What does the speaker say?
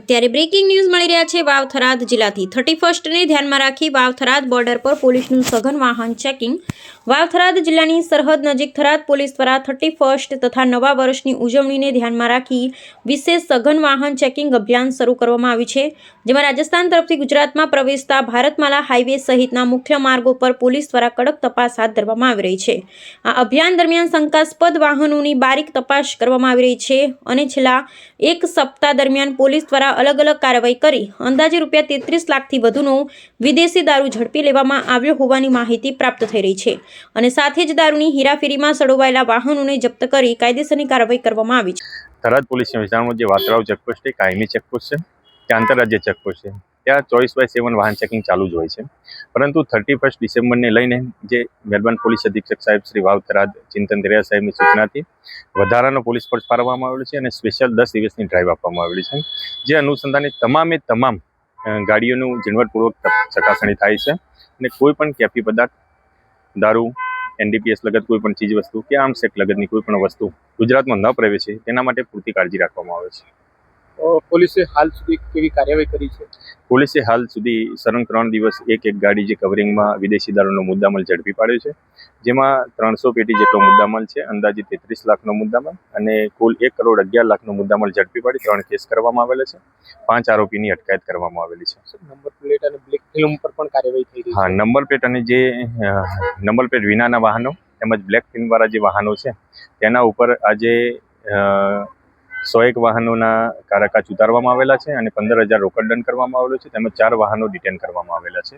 અત્યારે breaking news મળી રહ્યા છે વાવ થરાદ જિલ્લાથી 31ને ધ્યાનમાં રાખી વાવ થરાદ બોર્ડર પર પોલીસનું સઘન વાહન ચેકિંગ વાવ થરાદ જિલ્લાની સરહદ નજીક થરાદ પોલીસ દ્વારા 31 તથા નવા વર્ષની ઉજવણીને ધ્યાનમાં રાખી વિશેષ સઘન વાહન ચેકિંગ અભિયાન શરૂ કરવામાં આવ્યું છે, જેમાં રાજસ્થાન તરફથી ગુજરાતમાં પ્રવેશતા ભારતમાલા હાઈવે સહિતના મુખ્ય માર્ગો પર પોલીસ દ્વારા કડક તપાસ હાથ ધરવામાં આવી રહી છે। આ અભિયાન દરમિયાન શંકાસ્પદ વાહનોની બારીક તપાસ કરવામાં આવી રહી છે અને છેલ્લા એક સપ્તાહ દરમિયાન પોલીસ દ્વારા અલગ અલગ કાર્યવાહી કરી અંદાજે ₹33 લાખથી વધુનો વિદેશી દારૂ ઝડપી લેવામાં આવ્યો હોવાની માહિતી પ્રાપ્ત થઈ રહી છે અને સાથે જ દારૂની હેરાફેરીમાં સડોવાયેલા વાહનોને જપ્ત કરી કાયદેસરની કાર્યવાહી કરવામાં આવી છે। થરાદ પોલીસના વિસ્તારમાં જે વાત્રાવ ચેકપોસ્ટ છે, કાયમી ચેકપોસ્ટ છે, તે આંતરરાજ્ય ચેકપોસ્ટ છે, ત્યાં 24/7 વાહન ચેકિંગ ચાલુ જ હોય છે। પરંતુ 31 ડિસેમ્બરને લઈને જે મહેરબાન પોલીસ અધિક્ષક સાહેબ શ્રી વાવ થરાદ ચિંતન દરિયા સાહેબની સૂચનાથી વધારાનો પોલીસ ફોર્સ ફાળવવામાં આવેલો છે અને સ્પેશિયલ 10 દિવસની ડ્રાઈવ આપવામાં આવેલી છે, જે અનુસંધાને તમામ ગાડીઓનું ઝીણવટપૂર્વક ચકાસણી થાય છે અને કોઈ પણ કેફી પદાર્થ, દારૂ, NDPS લગત કોઈ પણ ચીજ વસ્તુ કે આર્મ્સ એક્ટ લગતની કોઈ પણ વસ્તુ ગુજરાતમાં ન પ્રવેશે તેના માટે પૂરતી કાળજી રાખવામાં આવે છે। પોલીસે હાલ સુધી કેવી કાર્યવાહી કરી છે? પોલીસે હાલ સુધી સળંગ 3 દિવસ એક ગાડી જે કવરિંગમાં વિદેશી દારૂનો મુદ્દામાલ ઝડપી પાડ્યો છે, જેમાં 300 પેટી જેટલો મુદ્દામાલ છે, અંદાજે 33 લાખનો મુદ્દામાલ અને કુલ 1,11 લાખનો મુદ્દામાલ ઝડપી પાડી 3 કેસ કરવામાં આવેલા છે, 5 આરોપીની અટકાયત કરવામાં આવેલી છે। નંબર પ્લેટ અને બ્લેક ફિલ્મ પર પણ કાર્યવાહી થઈ રહી છે? હા, નંબર પ્લેટ અને જે નંબર પ્લેટ વિનાના વાહનો તેમજ બ્લેક ફિલ્મવાળા જે વાહનો છે તેના ઉપર આજે 101 વાહનોના કારાકાચ ઉતારવામાં આવેલા છે અને 15,000 રોકડ દંડ કરવામાં આવેલો છે, તેમજ 4 વાહનો ડિટેન કરવામાં આવેલા છે।